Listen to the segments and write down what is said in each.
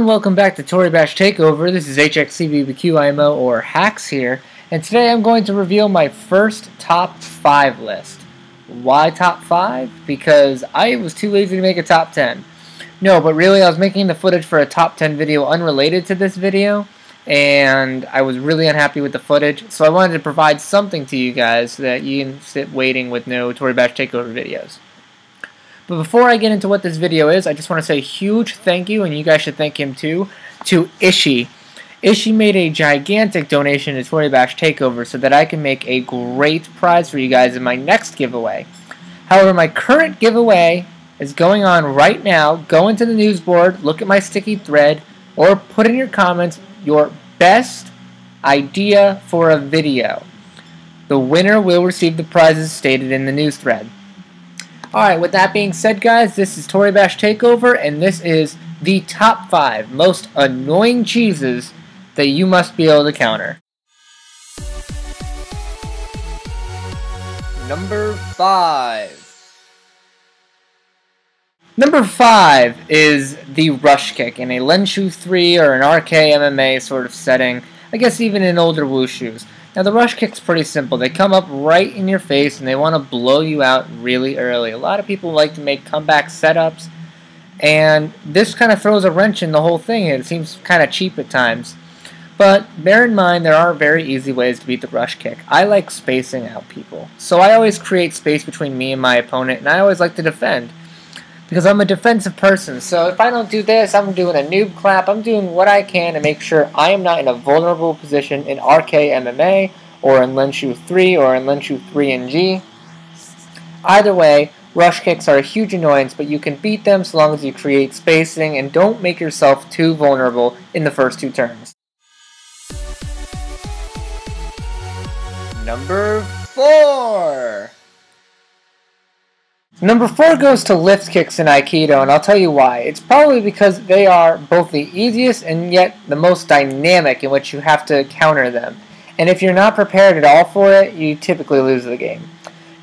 everyone, welcome back to ToribashTakeOVer. This is HXCBBQIMO or Hacks here, and today I'm going to reveal my first top 5 list. Why top 5? Because I was too lazy to make a top 10. No, but really I was making the footage for a top 10 video unrelated to this video, and I was really unhappy with the footage, so I wanted to provide something to you guys so that you can sit waiting with no ToribashTakeOVer videos. But before I get into what this video is, I just want to say a huge thank you, and you guys should thank him too, to Ishi. Ishi made a gigantic donation to ToribashTakeOVer so that I can make a great prize for you guys in my next giveaway. However, my current giveaway is going on right now. Go into the news board, look at my sticky thread, or put in your comments your best idea for a video. The winner will receive the prizes stated in the news thread. Alright, with that being said, guys, this is ToribashTakeOVer, and this is the top 5 most annoying cheeses that you must be able to counter. Number 5. Number 5 is the rush kick in a Lenshu 3 or an RK MMA sort of setting, I guess even in older wushus. Now the rush kick's pretty simple. They come up right in your face and they want to blow you out really early. A lot of people like to make comeback setups, and this kind of throws a wrench in the whole thing. It seems kind of cheap at times. But bear in mind there are very easy ways to beat the rush kick. I like spacing out people. So I always create space between me and my opponent, and I always like to defend. Because I'm a defensive person, so if I don't do this, I'm doing a noob clap. I'm doing what I can to make sure I am not in a vulnerable position in RK MMA, or in Lenshu 3, or in Lenshu 3NG. Either way, rush kicks are a huge annoyance, but you can beat them so long as you create spacing and don't make yourself too vulnerable in the first 2 turns. Number 4. Number 4 goes to lift kicks in Aikido, and I'll tell you why. It's probably because they are both the easiest and yet the most dynamic in which you have to counter them. And if you're not prepared at all for it, you typically lose the game.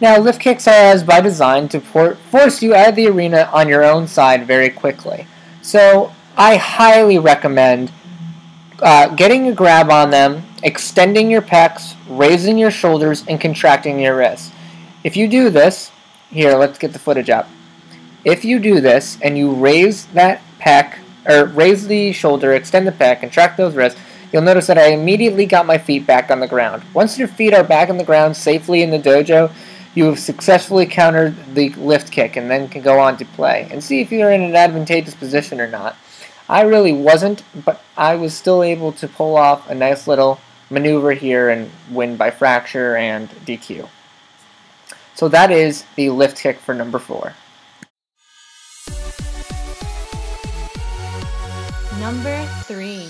Now, lift kicks are as by design to force you out of the arena on your own side very quickly. So I highly recommend getting a grab on them, extending your pecs, raising your shoulders, and contracting your wrists. If you do this, here, let's get the footage up. If you do this and you raise that pec, or raise the shoulder, extend the pec, contract those wrists, you'll notice that I immediately got my feet back on the ground. Once your feet are back on the ground safely in the dojo, you have successfully countered the lift kick and then can go on to play and see if you're in an advantageous position or not. I really wasn't, but I was still able to pull off a nice little maneuver here and win by fracture and DQ. So that is the lift kick for number 4. Number 3.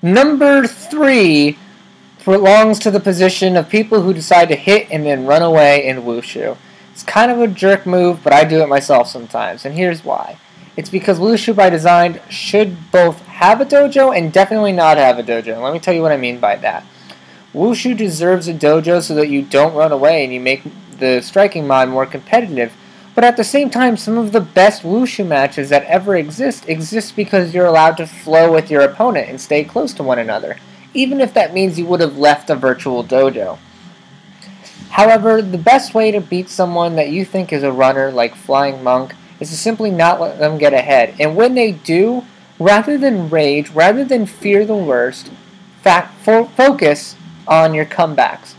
Number 3 belongs to the position of people who decide to hit and then run away in wushu. It's kind of a jerk move, but I do it myself sometimes, and here's why. It's because wushu by design should both have a dojo and definitely not have a dojo. And let me tell you what I mean by that. Wushu deserves a dojo so that you don't run away and you make the striking mod more competitive. But at the same time, some of the best wushu matches that ever exist because you're allowed to flow with your opponent and stay close to one another, even if that means you would have left a virtual dojo. However, the best way to beat someone that you think is a runner like Flying Monk is to simply not let them get ahead. And when they do, rather than rage, rather than fear the worst, focus on your comebacks.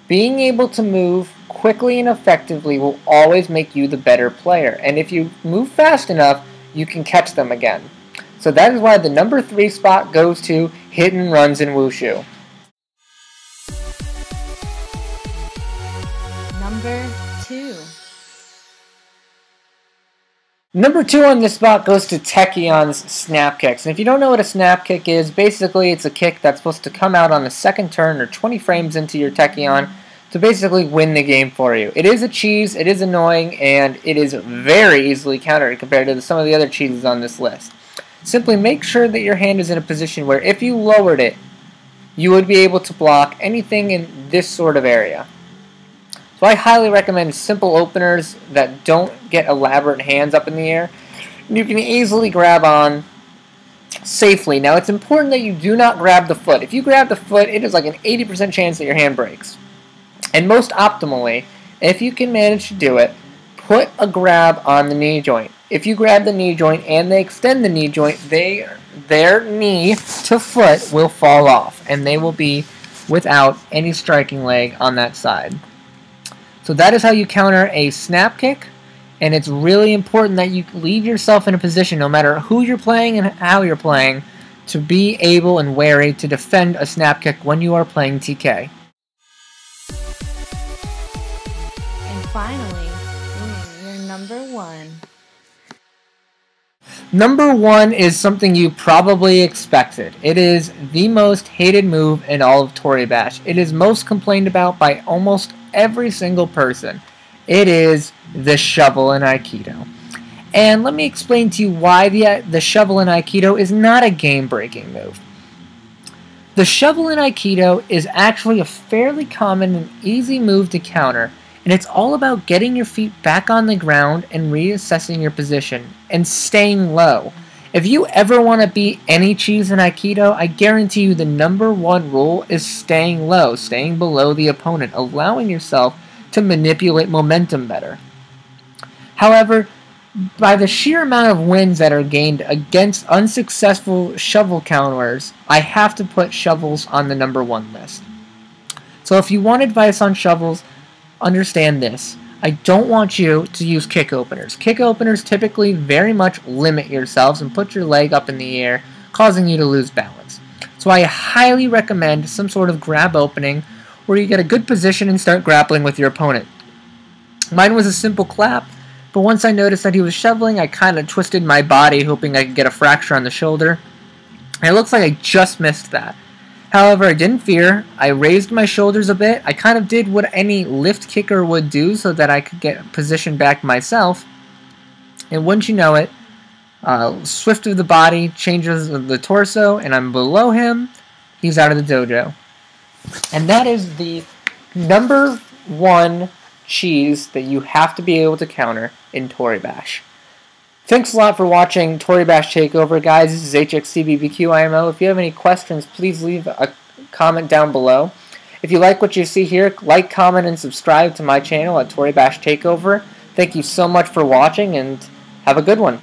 Being able to move quickly and effectively will always make you the better player, and if you move fast enough, you can catch them again. So that is why the number 3 spot goes to hit and runs in wushu. Number 2. Number 2 on this spot goes to Tekion's snap kicks. And if you don't know what a snap kick is, basically it's a kick that's supposed to come out on the second turn or 20 frames into your Tekion to basically win the game for you. It is a cheese, it is annoying, and it is very easily countered compared to some of the other cheeses on this list. Simply make sure that your hand is in a position where if you lowered it, you would be able to block anything in this sort of area. So I highly recommend simple openers that don't get elaborate hands up in the air. and you can easily grab on safely. Now, it's important that you do not grab the foot. If you grab the foot, it is like an 80% chance that your hand breaks. And most optimally, if you can manage to do it, put a grab on the knee joint. If you grab the knee joint and they extend the knee joint, their knee to foot will fall off, and they will be without any striking leg on that side. So that is how you counter a snap kick, and it's really important that you leave yourself in a position, no matter who you're playing and how you're playing, to be able and wary to defend a snap kick when you are playing TK. And finally, your number 1. Number 1 is something you probably expected. It is the most hated move in all of Toribash. It is most complained about by almost every single person. It is the shovel in Aikido. And let me explain to you why the shovel in Aikido is not a game-breaking move. The shovel in Aikido is actually a fairly common and easy move to counter, and it's all about getting your feet back on the ground and reassessing your position and staying low. If you ever want to beat any cheese in Aikido, I guarantee you the number 1 rule is staying low, staying below the opponent, allowing yourself to manipulate momentum better. However, by the sheer amount of wins that are gained against unsuccessful shovel counters, I have to put shovels on the number 1 list. So if you want advice on shovels, understand this. I don't want you to use kick openers. Kick openers typically very much limit yourselves and put your leg up in the air, causing you to lose balance. So I highly recommend some sort of grab opening where you get a good position and start grappling with your opponent. Mine was a simple clap, but once I noticed that he was shoveling, I kind of twisted my body hoping I could get a fracture on the shoulder. And it looks like I just missed that. However, I didn't fear. I raised my shoulders a bit. I kind of did what any lift kicker would do so that I could get positioned back myself. And wouldn't you know it, swift of the body changes the torso, and I'm below him. He's out of the dojo. And that is the number 1 cheese that you have to be able to counter in Toribash. Thanks a lot for watching Toribash Takeover, guys. This is HXCBBQIMO. If you have any questions, please leave a comment down below. If you like what you see here, like, comment, and subscribe to my channel at ToribashTakeOVer. Thank you so much for watching, and have a good one.